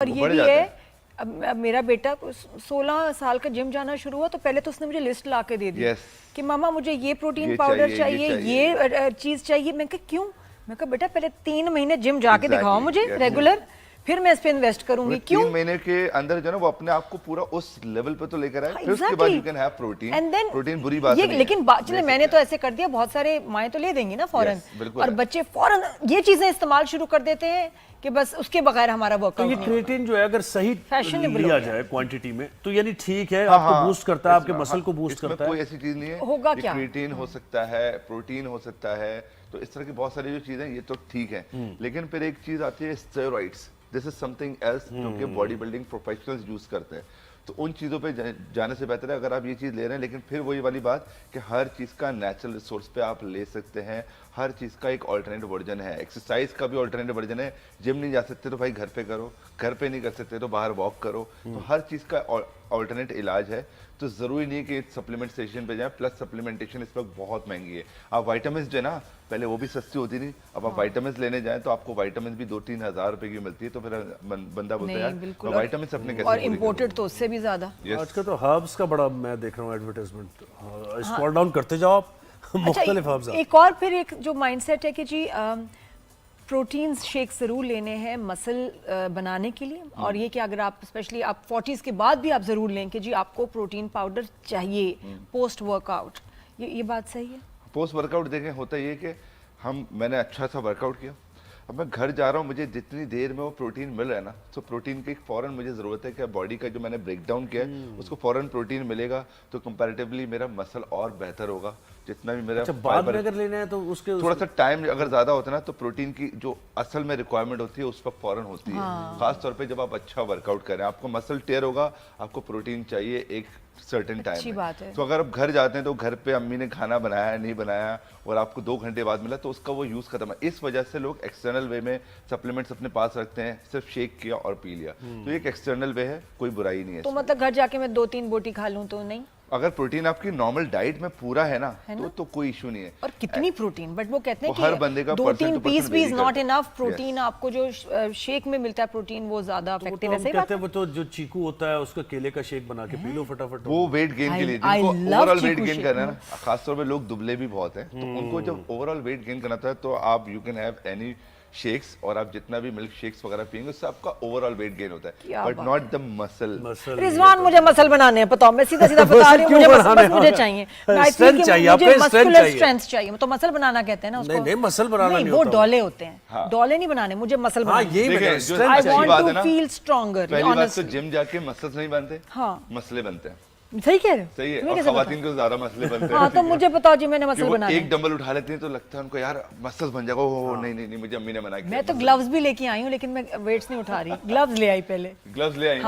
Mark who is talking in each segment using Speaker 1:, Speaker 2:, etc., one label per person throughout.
Speaker 1: और ये भी है, अब मेरा बेटा 16 साल का जिम जाना शुरू हुआ तो पहले तो उसने मुझे लिस्ट ला के दे दी कि मामा मुझे ये प्रोटीन पाउडर चाहिए, ये चीज चाहिए। मैं कहा क्यों? मैं कहा बेटा पहले 3 महीने जिम जाके दिखाओ मुझे रेगुलर, फिर मैं इस पे इन्वेस्ट करूंगी। क्यों?
Speaker 2: 3 महीने के अंदर जो है वो अपने आप को पूरा उस लेवल पे तो लेकर आए, फिर उसके बाद you can have protein.
Speaker 1: And then
Speaker 2: protein बुरी बात नहीं है,
Speaker 1: लेकिन चले मैंने तो ऐसे कर दिया, बहुत सारे माएँ तो ले देंगी ना फौरन, और बच्चे फौरन ये चीजें इस्तेमाल शुरू कर देते हैं कि बस उसके बगैर हमारा वर्कआउट नहीं।
Speaker 3: ये क्रिएटिन जो है अगर सही लिया जाए क्वांटिटी में तो यानी ठीक है, आपको बूस्ट करता है, आपके मसल को बूस्ट करता है।
Speaker 2: कोई ऐसी चीज नहीं है।
Speaker 1: होगा क्या?
Speaker 2: क्रिएटिन हो सकता है, प्रोटीन हो सकता है, तो इस तरह की बहुत सारी जो चीजें ये तो ठीक है, लेकिन फिर एक चीज आती है steroids. This is something else जो कि बॉडी बिल्डिंग प्रोफेशनल्स यूज करते हैं। तो उन चीज़ों पे जाने से बेहतर है अगर आप ये चीज़ ले रहे हैं, लेकिन फिर वही वाली बात कि हर चीज़ का नेचुरल रिसोर्स पे आप ले सकते हैं। हर चीज़ का एक ऑल्टरनेटिव वर्जन है, एक्सरसाइज का भी ऑल्टरनेटिव वर्जन है। जिम नहीं जा सकते तो भाई घर पे करो, घर पे नहीं कर सकते तो बाहर वॉक करो। तो हर चीज़ का ऑल्टरनेट इलाज है। तो ज़रूरी नहीं कि सप्लीमेंट स्टेशन पे जाएं। प्लस सप्लीमेंटेशन इस वक्त बहुत महंगी है। आप वाइटामिन जो है ना, पहले वो भी सस्ती होती थी, अब आप वाइटामिन लेने जाएं तो आपको वाइटामिन भी 2-3 हज़ार रुपए की मिलती है। तो फिर बंदा बोलता है यार वाइटामिन अपने कैसे,
Speaker 1: और इम्पोर्टेड तो उससे भी ज्यादा।
Speaker 3: आजकल तो हर्ब्स का बड़ा मैं देख रहा हूँ एडवर्टाइजमेंट, स्क्रॉल डाउन करते जाओ आप मुख्तलिफ हर्ब्स।
Speaker 1: एक और फिर एक जो माइंडसेट है कि जी प्रोटीन शेक जरूर लेने हैं मसल बनाने के लिए, और ये कि अगर आप स्पेशली आप 40s के बाद भी आप जरूर लें कि जी आपको प्रोटीन पाउडर चाहिए पोस्ट वर्कआउट। ये बात सही है?
Speaker 2: पोस्ट वर्कआउट देखें, होता ये कि मैंने अच्छा सा वर्कआउट किया, अब मैं घर जा रहा हूँ, मुझे जितनी देर में वो प्रोटीन मिल रहा है ना, तो प्रोटीन की फौरन मुझे ज़रूरत है कि बॉडी का जो मैंने ब्रेक डाउन किया है उसको फौरन प्रोटीन मिलेगा, तो कंपैरेटिवली मेरा मसल और बेहतर होगा। जितना भी मेरा
Speaker 3: बाद में अगर लेना है तो उसके
Speaker 2: थोड़ा सा टाइम अगर ज़्यादा होता है ना, तो प्रोटीन की जो असल में रिक्वायरमेंट होती है उस पर फौरन होती है। खास तौर पे जब आप अच्छा वर्कआउट करें, आपको मसल टेयर होगा, आपको प्रोटीन चाहिए एक सर्टेन टाइम में। तो अगर आप घर जाते हैं तो घर पे अम्मी ने खाना बनाया नहीं बनाया और आपको 2 घंटे बाद मिला, तो उसका वो यूज़ खत्म है। इस वजह से लोग एक्सटर्नल वे में सप्लीमेंट्स अपने पास रखते हैं, सिर्फ शेक किया और पी लिया। तो एक एक्सटर्नल वे है, कोई बुराई नहीं है।
Speaker 1: तो मतलब घर जाके मैं 2-3 बोटी खा लूं तो नहीं?
Speaker 2: अगर प्रोटीन आपकी नॉर्मल डाइट में पूरा है ना, तो कोई इशू नहीं है।
Speaker 1: और कितनी प्रोटीन, बट वो कहते हैं कि
Speaker 2: हर बंदे का
Speaker 1: 2-3 पीस भी इज नॉट इनफ। प्रोटीन आपको जो शेक में मिलता है प्रोटीन वो ज्यादा इफेक्टिव है। सही बात है।
Speaker 3: वो तो जो चीकू होता है उसका केले का शेक बना के पी लो फटाफट।
Speaker 2: वो वेट गेन के लिए, जिनको ओवरऑल वेट गेन करना है ना, खासतौर पे लोग दुबले भी बहुत हैं, तो उनको जब ओवरऑल वेट गेन करना था तो आप you can have any shakes, और आप जितना भी मिल्क शेक्स वगैरह पिएंगे उससे आपका ओवरऑल वेट गेन होता है, but not the muscle.
Speaker 1: Rizwan मुझे मसल बनाने हैं, बताओ, मैं सीधा सीधा बता रही हूँ, मुझे मुझे चाहिए, स्ट्रेंथ चाहिए। तो मसल बनाना कहते हैं ना उसको?
Speaker 3: नहीं, मसल बनाना नहीं,
Speaker 1: वो डोले होते हैं, डोले नहीं बनाने, मुझे मसल बनाने।
Speaker 2: I want
Speaker 1: to feel stronger.
Speaker 2: पहली बात तो जिम जाके मसल्स नहीं बनते, मसले बनते हैं।
Speaker 1: सही कह रहे हो?
Speaker 2: सही है, और खवातीन को ज्यादा मसले बनते हैं।
Speaker 1: हाँ, तो मुझे बताओ जी, मैंने मसल बनाना है।
Speaker 2: एक डंबल उठा लेती हैं तो लगता है उनको यार मसल्स बन जाएगा। ओह नहीं, मुझे अम्मी ने मना किया।
Speaker 1: मैं तो ग्लव्स भी लेके आई हूँ, लेकिन मैं वेट्स नहीं उठा रही। ग्लव्स ले आई पहले,
Speaker 2: ग्लव्स ले आई,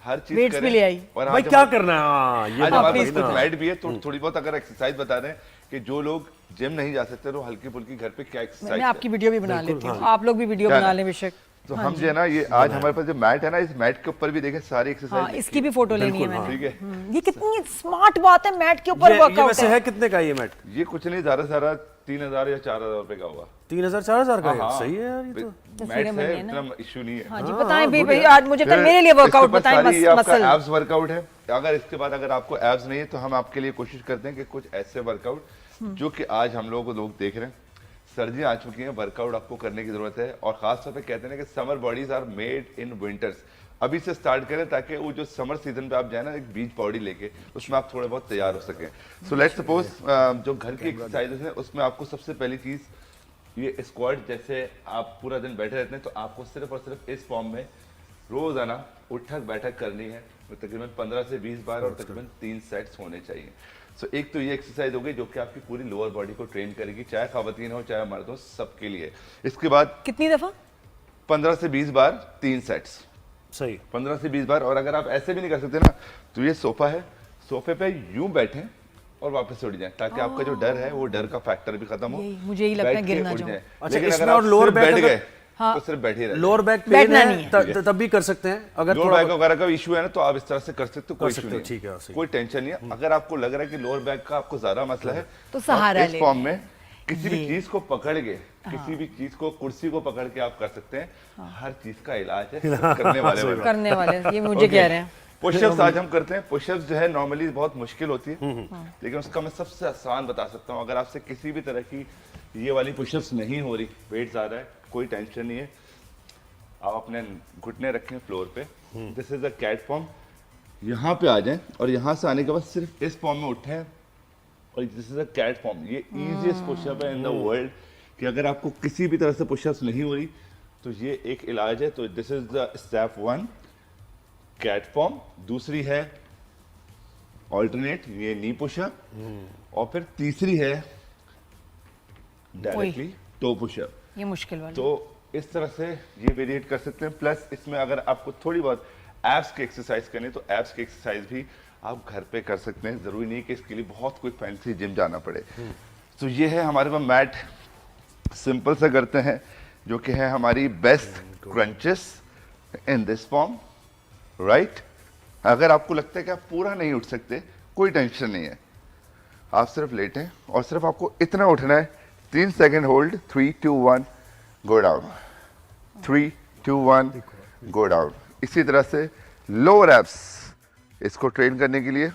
Speaker 2: हर चीज
Speaker 1: वेट्स भी ले आई।
Speaker 2: और
Speaker 3: भाई क्या करना है,
Speaker 2: आज हमारे पास कुछ गाइड भी है, तो थोड़ी बहुत अगर एक्सरसाइज बता दें कि जो लोग जिम नहीं जा सकते तो हल्की फुल्की घर पे क्या एक्सरसाइज।
Speaker 1: मैं आपकी वीडियो भी बना लेती हूँ, आप लोग भी वीडियो बना लें बेशक।
Speaker 2: तो हम जो है ना, ये आज हमारे पास जो मैट है ना, इस मैट के ऊपर भी देखें सारी एक्सरसाइज।
Speaker 1: इसकी भी फोटो लेनी है मैंने।
Speaker 2: ठीक है,
Speaker 1: ये कितनी स्मार्ट बात है, मैट के ऊपर वर्कआउट है।
Speaker 3: कितने का ये मैट?
Speaker 2: ये कुछ नहीं, ज़्यादा से ज़्यादा 3000 या 4000 रुपए का होगा।
Speaker 3: 3000-4000 का है? सही है यार, ये तो
Speaker 2: मैट है, इतना इशू नहीं है।
Speaker 1: हाँ जी, बताएं भाई, आज मुझे कल मेरे लिए वर्कआउट बताएं।
Speaker 2: मसल एब्स वर्कआउट है। अगर इसके बाद अगर आपको एब्स नहीं है तो हम आपके लिए कोशिश करते हैं कि कुछ ऐसे वर्कआउट जो कि आज हम लोग देख रहे हैं, सर्दियां आ चुकी हैं, वर्कआउट आपको करने की जरूरत है। और खास तौर पे कहते हैं कि summer bodies are made in winters. अभी से स्टार्ट करें ताकि वो जो समर सीजन पे आप जाए ना, एक बीच बॉडी लेके, उसमें आप थोड़े बहुत तैयार हो सकें। सो लेट्स सपोज जो घर की एक्सरसाइजेस हैं उसमें आपको सबसे पहली चीज ये स्क्वाट, जैसे आप पूरा दिन बैठे रहते हैं तो आपको सिर्फ और सिर्फ इस फॉर्म में रोजाना उठक बैठक करनी है, तकरीबन 15 से 20 बार, और तकरीबन 3 सेट्स होने चाहिए। सो एक तो ये एक्सरसाइज हो गई जो कि आपकी पूरी लोअर बॉडी को ट्रेन करेगी, चाहे खवातीन हो चाहे मर्द हो, सबके लिए। इसके बाद
Speaker 1: कितनी दफा?
Speaker 2: 15 से 20 बार, 3 सेट्स।
Speaker 3: सही,
Speaker 2: 15 से 20 बार। और अगर आप ऐसे भी नहीं कर सकते ना, तो ये सोफा है, सोफे पे यूं बैठें और वापस उठ जाएं, ताकि आपका जो डर है वो डर का फैक्टर भी खत्म हो।
Speaker 1: मुझे ही लगता है गिरना जाऊं।
Speaker 3: अच्छा, इसमें और लोअर बैक
Speaker 2: गए तो सिर्फ बैठे रहे।
Speaker 3: लोअर बैक पेन है तब भी कर सकते हैं। अगर
Speaker 2: लोअर बैक वगैरह का इशू है ना, तो आप इस तरह से कर सकते हो, कोई इशू नहीं,
Speaker 3: ठीक है,
Speaker 2: कोई टेंशन नहीं है। अगर आपको लग रहा है कि लोअर बैक का आपको ज्यादा मसला है
Speaker 1: तो सहारा
Speaker 2: इस फॉर्म में किसी भी चीज को पकड़ के, किसी भी चीज को, कुर्सी को पकड़ के आप कर सकते हैं। हर चीज का इलाज है, सिर्फ करने वाले
Speaker 1: ये मुझे कह रहे हैं।
Speaker 2: पुशअप्स आज हम करते हैं। पुशअप्स जो है नॉर्मली बहुत मुश्किल होती है, लेकिन उसका मैं सबसे आसान बता सकता हूँ। अगर आपसे किसी भी तरह की ये वाली पुशअप्स नहीं हो रही, वेट ज़्यादा है, कोई टेंशन नहीं है, आप अपने घुटने रखें फ्लोर पे। This is a cat form. यहाँ पे आ जाएं और यहाँ से आने के बाद सिर्फ इस फॉर्म में उठें और this is a cat form. ये इजीएस्ट पुशअप है इन द वर्ल्ड कि अगर आपको किसी भी तरह से पुशअप्स नहीं हो रही तो ये एक इलाज है। तो this is the step 1 cat form. दूसरी है ऑल्टरनेट, ये नी पुशअप। और फिर तीसरी है डायरेक्टली टो पुशअप,
Speaker 1: ये मुश्किल वाला।
Speaker 2: तो इस तरह से ये वेरिएट कर सकते हैं। प्लस इसमें अगर आपको थोड़ी बहुत एब्स की एक्सरसाइज करनी तो एब्स की एक्सरसाइज भी आप घर पे कर सकते हैं। जरूरी नहीं कि इसके लिए बहुत कोई फैंसी जिम जाना पड़े। तो ये है हमारे पास मैट, सिंपल से करते हैं, जो कि है हमारी best crunches in this form, right. अगर आपको लगता है कि आप पूरा नहीं उठ सकते, कोई टेंशन नहीं है, आप सिर्फ लेटें और सिर्फ आपको इतना उठना है। 3 second hold, 3 2 1 go down, 3 2 1 go down. इसी तरह से लोअर एब्स, इसको ट्रेन करने के लिए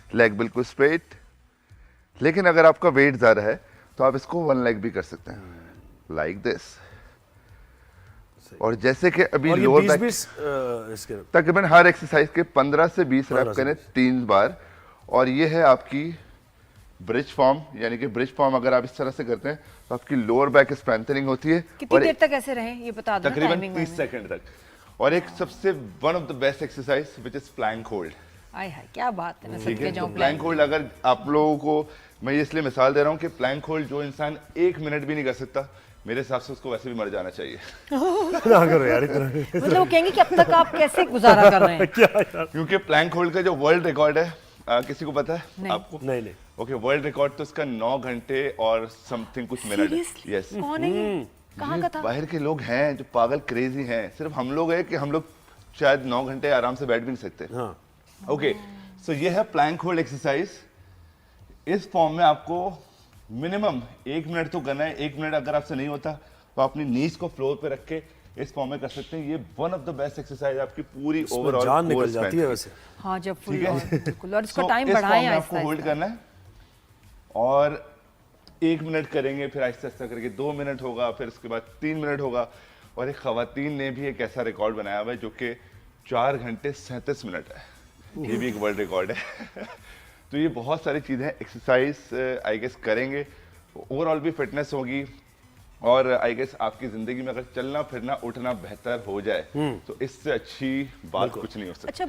Speaker 2: लेग बिल्कुल स्ट्रेट, लेकिन अगर आपका वेट ज़्यादा है तो आप इसको 1 लेग भी कर सकते हैं, लाइक दिस। और जैसे कि अभी लोअर बैक तकरीबन हर एक्सरसाइज के 15 से 20 रैप करें 3 बार। और ये है आपकी ब्रिज फॉर्म, यानी कि ब्रिज फॉर्म अगर आप इस तरह से करते हैं तो आपकी लोअर बैक स्ट्रेंथनिंग होती है।
Speaker 1: कितनी देर तक ऐसे रहे ये बता दो,
Speaker 2: तकरीबन 30 सेकंड तक। और एक सबसे one of the best exercise which is plank hold.
Speaker 1: आय हाय क्या बात है, मैं
Speaker 2: ठीक
Speaker 1: सदके
Speaker 2: है,
Speaker 1: जाऊं।
Speaker 2: तो प्लैंक होल्ड अगर आप लोगों को, मैं इसलिए मिसाल दे रहा हूँ कि प्लैंक होल्ड जो इंसान 1 मिनट भी नहीं कर सकता, मेरे हिसाब से उसको वैसे भी मर जाना चाहिए।
Speaker 3: ना करो यार इतना।
Speaker 1: मतलब वो कहेंगे कि अब तक आप कैसे गुजारा कर रहे हैं।
Speaker 2: क्योंकि प्लैंक होल्ड का जो वर्ल्ड रिकॉर्ड है, किसी को पता है?
Speaker 1: नहीं।
Speaker 2: आपको?
Speaker 3: नहीं।
Speaker 2: ओके, वर्ल्ड रिकॉर्ड तो इसका 9 घंटे और समथिंग कुछ मिनट है।
Speaker 1: Seriously?
Speaker 2: यस,
Speaker 1: कौन है ये? कहाँ का था?
Speaker 2: बाहर के लोग हैं जो पागल क्रेजी हैं। सिर्फ हम लोग हैं कि हम लोग शायद 9 घंटे आराम से बैठ भी नहीं सकते।
Speaker 3: हाँ।
Speaker 2: ओके, सो ये है प्लैंक होल्ड एक्सरसाइज। इस फॉर्म में आपको मिनिमम 1 मिनट तो करना है। 1 मिनट अगर आपसे नहीं होता तो अपनी नीज को फ्लोर पे रख के इस फॉर्म में कर सकते हैं। ये one of the best exercise आपकी पूरी ओवरऑल
Speaker 3: जान निकल जाती है वैसे।
Speaker 1: हाँ जब फुल
Speaker 2: ठीक है?
Speaker 1: बिल्कुल। और इसका
Speaker 2: So,
Speaker 1: टाइम
Speaker 2: इस
Speaker 1: बढ़ाएं
Speaker 2: फॉर्म में
Speaker 1: आहिस्ता
Speaker 2: आपको होल्ड
Speaker 1: आहिस्ता।
Speaker 2: करना है और 1 मिनट करेंगे, फिर आहिस्ता आहिस्ता करके 2 मिनट होगा, फिर उसके बाद 3 मिनट होगा। और एक खवातीन ने भी एक ऐसा रिकॉर्ड बनाया हुआ है जो कि 4 घंटे 37 मिनट है। ये भी एक वर्ल्ड रिकॉर्ड है। तो ये बहुत सारी चीज़ें हैं, एक्सरसाइज आई गेस करेंगे, ओवरऑल भी फिटनेस होगी। और आई गेस आपकी ज़िंदगी में अगर चलना फिरना उठना बेहतर हो जाए तो इससे अच्छी बात कुछ नहीं हो सकती।
Speaker 1: अच्छा